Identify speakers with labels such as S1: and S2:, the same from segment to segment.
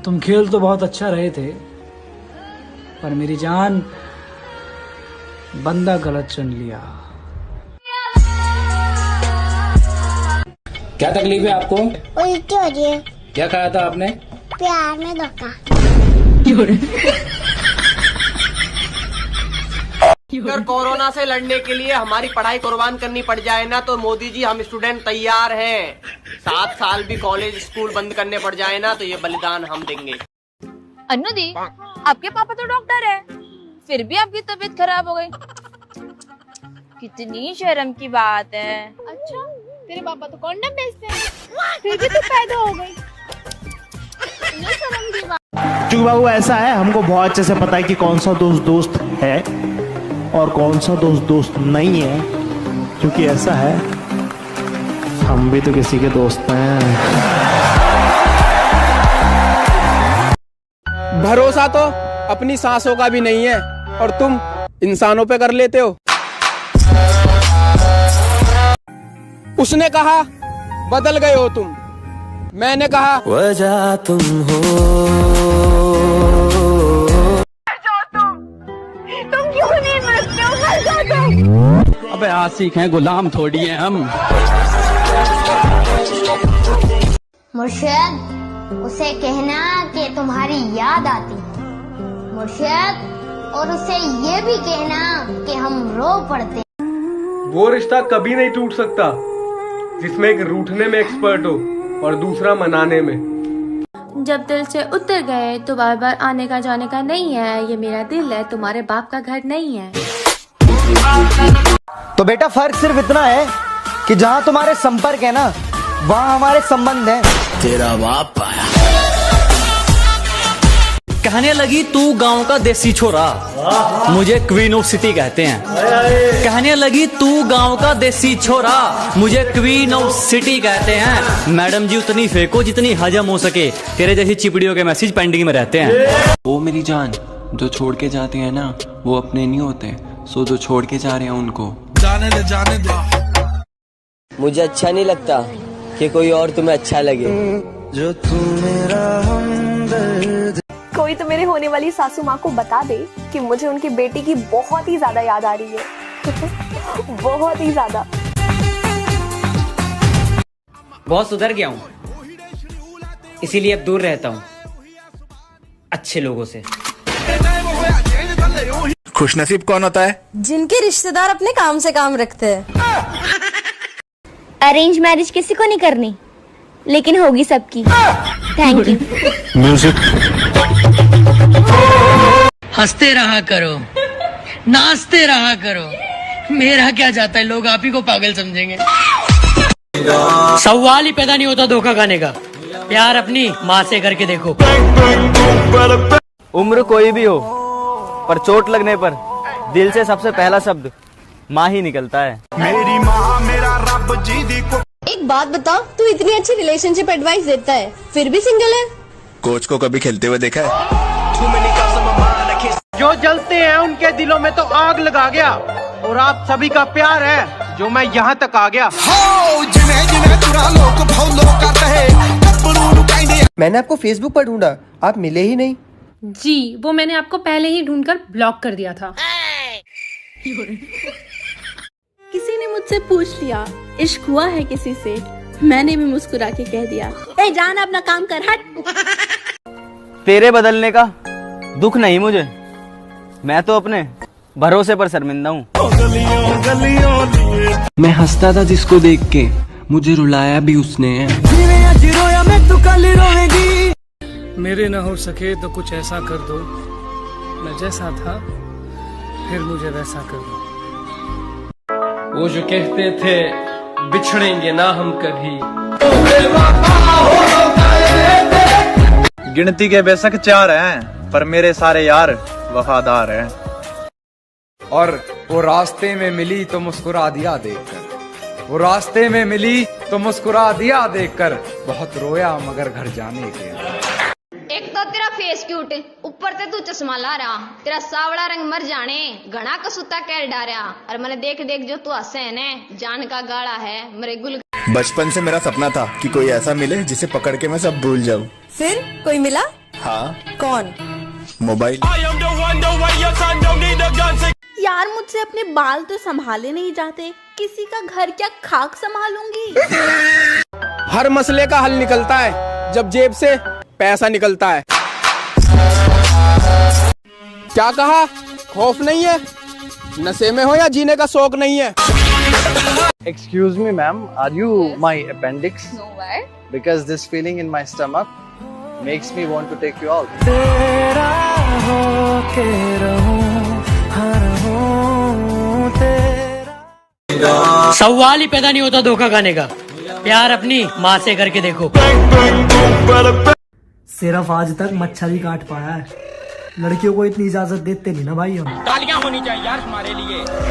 S1: तुम खेल तो बहुत अच्छा रहे थे, पर मेरी जान बंदा गलत चुन लिया।
S2: क्या तकलीफ है आपको?
S3: उल्टी हो रही है।
S2: क्या खाया था आपने?
S3: प्यार में धोखा।
S4: अगर कोरोना से लड़ने के लिए हमारी पढ़ाई कुर्बान करनी पड़ जाए ना, तो मोदी जी हम स्टूडेंट तैयार हैं। 7 साल भी कॉलेज स्कूल बंद करने पड़ जाए ना, तो ये बलिदान हम देंगे।
S5: अन्नू दी, आपके पापा तो डॉक्टर है, फिर भी आपकी तबीयत खराब हो गई। कितनी शर्म की बात है।
S6: अच्छा, तेरे पापा तो कॉन्डम बेचते हैं, फिर भी तू पैदा हो गई। शर्म की बात।
S7: चूक बाबू ऐसा है, हमको बहुत अच्छे से पता है कि कौन सा दोस्त दोस्त है और कौन सा दोस्त दोस्त नहीं है, क्योंकि ऐसा है हम भी तो किसी के दोस्त हैं।
S4: भरोसा तो अपनी सांसों का भी नहीं है और तुम इंसानों पे कर लेते हो। उसने कहा बदल गए हो तुम, मैंने कहा
S8: वजह तुम हो।
S6: तुम क्यों नहीं मरते हो? मर जाओ तुम।
S2: अबे आशिक हैं, गुलाम थोड़ी हैं हम।
S3: मुर्शिद, उसे कहना कि तुम्हारी याद आती है मुर्शिद, और उसे ये भी कहना कि हम रो पड़ते हैं।
S9: वो रिश्ता कभी नहीं टूट सकता जिसमें एक रूठने में एक्सपर्ट हो और दूसरा मनाने में।
S10: जब दिल से उतर गए तो बार बार आने का जाने का नहीं है। ये मेरा दिल है, तुम्हारे बाप का घर नहीं है।
S11: तो बेटा फर्क सिर्फ इतना है कि जहाँ तुम्हारे संपर्क है ना, वहाँ हमारे संबंध हैं।
S8: तेरा बाप आया।
S12: कहने लगी तू गांव का देसी छोरा, मुझे क्वीन ऑफ सिटी कहते हैं। कहने लगी तू गांव का देसी छोरा, मुझे क्वीन ऑफ सिटी कहते हैं। मैडम जी उतनी फेंको जितनी हजम हो सके, तेरे जैसी चिपड़ियों के मैसेज पेंडिंग में रहते हैं।
S13: वो मेरी जान, जो छोड़ के जाते हैं ना वो अपने नहीं होते, सो जो छोड़ के जा रहे हैं उनको
S8: जाने दे, जाने दे।
S14: मुझे अच्छा नहीं लगता कि कोई और तुम्हें अच्छा लगे।
S8: जो तू मेरा हमदर्द।
S6: कोई तो मेरे होने वाली सासू माँ को बता दे कि मुझे उनकी बेटी की बहुत ही ज्यादा याद आ रही है। बहुत ही ज्यादा।
S15: बहुत सुधर गया हूँ, इसीलिए अब दूर रहता हूँ अच्छे लोगों से।
S16: खुशनसीब कौन होता है?
S17: जिनके रिश्तेदार अपने काम से काम रखते हैं।
S3: अरेंज मैरिज किसी को नहीं करनी, लेकिन होगी सबकी। Thank you.
S16: म्यूजिक।
S18: हंसते रहा करो, नाचते रहा करो, मेरा क्या जाता है, लोग आप ही को पागल समझेंगे। सवाल ही पैदा नहीं होता धोखा खाने का। प्यार अपनी माँ से करके देखो।
S11: उम्र कोई भी हो, पर चोट लगने पर दिल से सबसे पहला शब्द माँ ही निकलता है।
S7: मेरी माँ मेरा रब जी दी को।
S17: एक बात बताओ, तू इतनी अच्छी रिलेशनशिप एडवाइस देता है, फिर भी सिंगल है।
S16: कोच को कभी खेलते हुए देखा है?
S4: जो जलते हैं उनके दिलों में तो आग लगा गया, और आप सभी का प्यार है जो मैं यहाँ तक आ गया।
S14: मैंने आपको फेसबुक पर ढूंढा, आप मिले ही नहीं।
S10: जी, वो मैंने आपको पहले ही ढूंढकर ब्लॉक कर दिया था।
S6: किसी ने मुझसे पूछ लिया इश्क हुआ है किसी से, मैंने भी मुस्कुरा के कह दिया, ए जान अपना काम कर, हट।
S11: तेरे बदलने का दुख नहीं मुझे, मैं तो अपने भरोसे पर शर्मिंदा हूँ।
S13: मैं हंसता था जिसको देख के, मुझे रुलाया भी उसने।
S1: मेरे न हो सके तो कुछ ऐसा कर दो, मैं जैसा था फिर मुझे वैसा कर दो।
S9: वो जो कहते थे बिछड़ेंगे ना हम कभी।
S7: गिनती के बेशक 4 हैं, पर मेरे सारे यार वफादार हैं।
S19: और वो रास्ते में मिली तो मुस्कुरा दिया देखकर, वो रास्ते में मिली तो मुस्कुरा दिया देखकर, बहुत रोया मगर घर जाने के।
S5: एक तो तेरा फेस क्यूट, ऊपर से तू चश्मा ला रहा, तेरा सावड़ा रंग मर जाने, घना कसूता कह डारा, और मैंने देख देख जो तू हंसे ने, जान का गाड़ा है मेरे गुल।
S16: बचपन से मेरा सपना था कि कोई ऐसा मिले जिसे पकड़ के मैं सब भूल जाऊं।
S17: फिर कोई मिला?
S16: हाँ
S6: कौन?
S16: मोबाइल।
S6: यार मुझसे अपने बाल तो संभाले नहीं जाते, किसी का घर क्या खाक संभालूंगी।
S20: हर मसले का हल निकलता है जब जेब से पैसा निकलता है। क्या कहा? खौफ नहीं है? नशे में हो या जीने का शौक नहीं है?
S21: Excuse me, ma'am. Are you my appendix?
S17: No, why?
S21: Because this feeling in my stomach makes me want to take you out.
S8: तेरा होके रहूं, हर हूं तेरा।
S18: सवाल ही पैदा नहीं होता धोखा खाने का। प्यार अपनी माँ से करके देखो।
S22: सिर्फ आज तक मच्छर ही काट पाया है, लड़कियों को इतनी इजाजत देते नहीं ना भाई हम।
S15: तालियां होनी चाहिए यार हमारे लिए।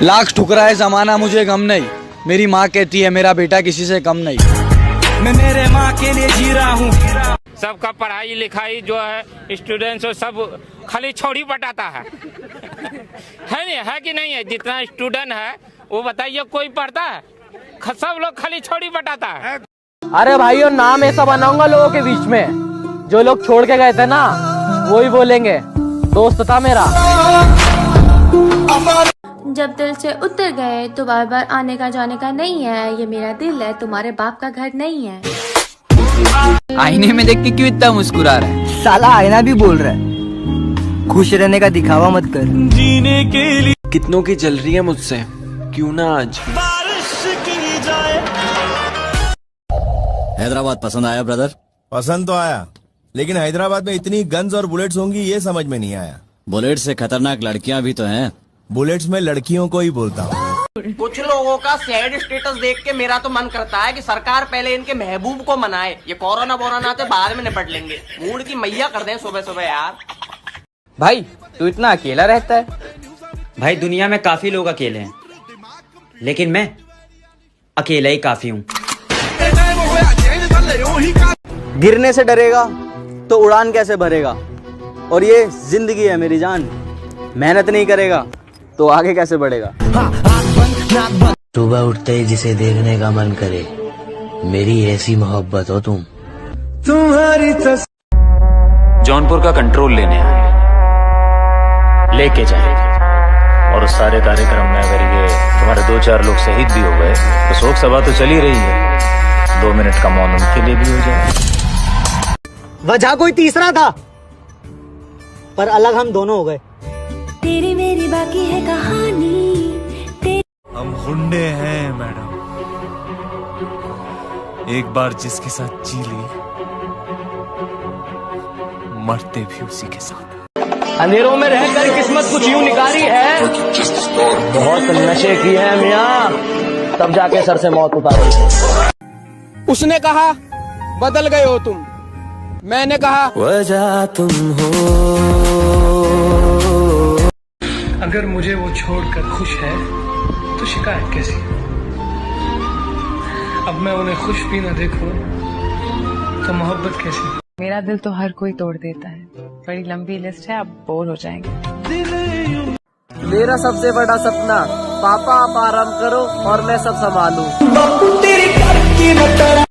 S19: लाख ठुकराए जमाना मुझे गम नहीं, मेरी माँ कहती है मेरा बेटा किसी से कम नहीं।
S8: मैं मेरे माँ के लिए जी रहा हूँ।
S23: सबका पढ़ाई लिखाई जो है स्टूडेंट्स सब खाली छोड़ी बटाता है नहीं है कि नहीं है? जितना स्टूडेंट है वो बताइए कोई पढ़ता है? सब लोग खाली छोड़ी बटाता है।
S15: अरे भाइयों नाम ऐसा बनाऊंगा लोगों के बीच में, जो लोग छोड़ के गए थे ना वही बोलेंगे दोस्त था मेरा।
S10: जब दिल से उतर गए तो बार बार आने का जाने का नहीं है, ये मेरा दिल है, तुम्हारे बाप का घर नहीं है।
S14: आईने में देख के क्यों इतना मुस्कुरा रहा है? साला आईना भी बोल रहा है खुश रहने का दिखावा मत कर।
S13: जीने के लिए कितनों की जल रही है मुझसे, क्यों ना आज
S8: बारिश की जाए।
S24: हैदराबाद पसंद आया ब्रदर?
S25: पसंद तो आया, लेकिन हैदराबाद में इतनी गन्स और बुलेट्स होंगी ये समझ में नहीं आया।
S24: बुलेट से खतरनाक लड़कियां भी तो हैं।
S25: बुलेट्स में लड़कियों को ही बोलता हूँ।
S4: कुछ लोगों का सैड स्टेटस देख के मेरा तो मन करता है कि सरकार पहले इनके महबूब को मनाए, ये कोरोना बोरोना तो बाद में निपट लेंगे। मूड की मैया कर दें सुबह सुबह यार।
S15: भाई तू इतना अकेला रहता है? भाई दुनिया में काफी लोग अकेले हैं, लेकिन मैं अकेला ही काफी हूँ।
S11: गिरने से डरेगा तो उड़ान कैसे भरेगा, और ये जिंदगी है मेरी जान, मेहनत नहीं करेगा तो आगे कैसे बढ़ेगा।
S14: सुबह उठते ही जिसे देखने का मन करे, मेरी ऐसी मोहब्बत हो तुम।
S8: तुम्हारी
S26: जौनपुर का कंट्रोल लेने आए, लेके जाएंगे। और उस सारे कार्यक्रम में अगर ये तुम्हारे 2-4 लोग शहीद भी हो गए तो शोक सभा तो चली रही है, 2 मिनट का मौन उनके लिए भी हो जाए।
S14: वजह कोई तीसरा था पर अलग हम दोनों हो गए।
S8: तेरी मेरी बाकी है कहानी। हम गुंडे हैं मैडम, एक बार जिसके साथ जी ली मरते भी उसी के साथ।
S15: अंधेरों में रहकर किस्मत कुछ यूं निकाली है, बहुत नशे की है मियाँ, तब जाके सर से मौत उतारी।
S20: उसने कहा बदल गए हो तुम, मैंने कहा
S8: वजह तुम हो।
S1: अगर मुझे वो छोड़कर खुश है तो शिकायत कैसी? अब मैं उन्हें खुश भी ना देखूं तो मोहब्बत कैसी?
S27: मेरा दिल तो हर कोई तोड़ देता है, बड़ी लंबी लिस्ट है, आप बोर हो जाएंगे।
S15: मेरा सबसे बड़ा सपना पापा आप आराम करो और मैं सब संभालूं।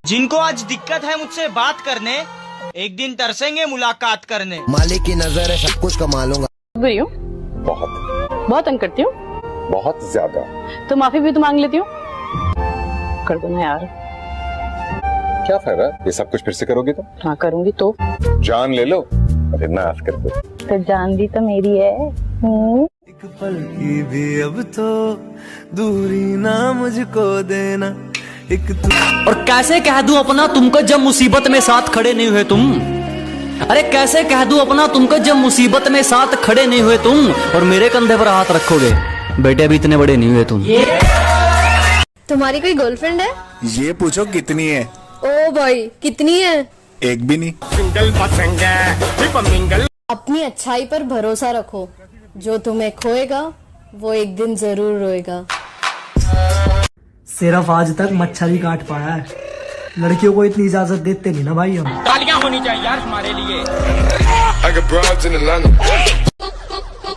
S28: जिनको आज दिक्कत है मुझसे बात करने, एक दिन तरसेंगे मुलाकात करने।
S14: मालिक की नजर है सब कुछ कमा लूंगा।
S27: बुरी हूँ? बहुत तंग करती हूँ?
S29: बहुत ज्यादा। तो
S27: माफी भी तो मांग लेती हूँ, कर दो ना यार।
S29: क्या फायदा, ये सब कुछ फिर से करोगी तो?
S27: हाँ करूँगी तो।
S29: जान ले लो और माफ कर दो।
S27: तो जान भी तो मेरी है।
S8: एक पल की भी अब तो दूरी ना मुझको देना, एक
S12: और कैसे कह दूं अपना तुमको जब मुसीबत में साथ खड़े नहीं हुए तुम। अरे कैसे कह दूं अपना तुमको जब मुसीबत में साथ खड़े नहीं हुए तुम, और मेरे कंधे पर हाथ रखोगे, बेटे अभी इतने बड़े नहीं हुए तुम।
S17: तुम्हारी कोई गर्लफ्रेंड है?
S16: ये पूछो कितनी है।
S17: ओ भाई कितनी है?
S16: एक भी नहीं।
S17: अपनी अच्छाई पर भरोसा रखो, जो तुम्हें खोएगा वो एक दिन जरूर रोएगा।
S22: सिर्फ आज तक मच्छर ही काट पाया है, लड़कियों को इतनी इजाजत देते नहीं ना भाई हम।
S15: तालियां होनी चाहिए यार हमारे लिए।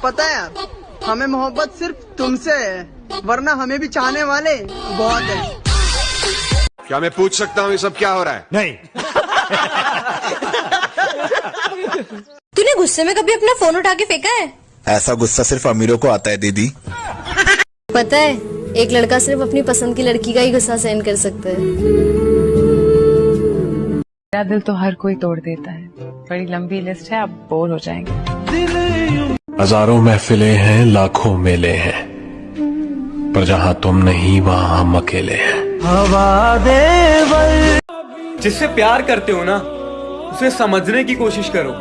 S2: पता है यार, हमें मोहब्बत सिर्फ तुमसे है, वरना हमें भी चाहने वाले बहुत हैं।
S3: क्या मैं पूछ सकता हूँ ये सब क्या हो रहा है? नहीं।
S17: तूने गुस्से में कभी अपना फोन उठा के फेंका है?
S16: ऐसा गुस्सा सिर्फ अमीरों को आता है दीदी।
S17: पता है, एक लड़का सिर्फ अपनी पसंद की लड़की का ही गुस्सा सहन कर सकता है।
S27: मेरा दिल तो हर कोई तोड़ देता है, बड़ी लंबी लिस्ट है, आप बोर हो जाएंगे।
S5: हजारों महफिलें हैं, लाखों मेले हैं, पर जहाँ तुम नहीं वहाँ हम अकेले हैं।
S6: जिससे प्यार करते हो ना, उसे समझने की कोशिश करो,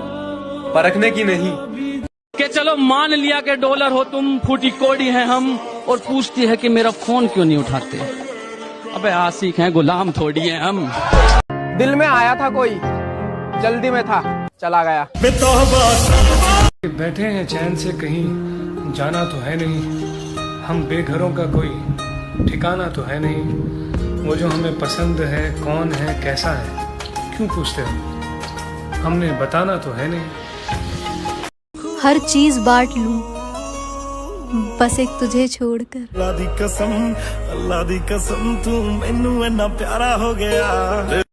S6: परखने की नहीं।
S12: के चलो मान लिया कि डॉलर हो तुम, फूटी कोड़ी है हम, और पूछती है कि मेरा फोन क्यों नहीं उठाते। अबे आशिक हैं, गुलाम थोड़ी हैं हम।
S20: दिल में आया था कोई, जल्दी में था, चला गया।
S1: बैठे हैं चैन से, कहीं जाना तो है नहीं, हम बेघरों का कोई ठिकाना तो है नहीं। वो जो हमें पसंद है कौन है कैसा है क्यों पूछते हो, हमने बताना तो है नहीं।
S17: हर चीज बांट लूं, बस एक तुझे छोड़कर।
S8: अल्लाह दी कसम तू मैनू इन्ना प्यारा हो गया।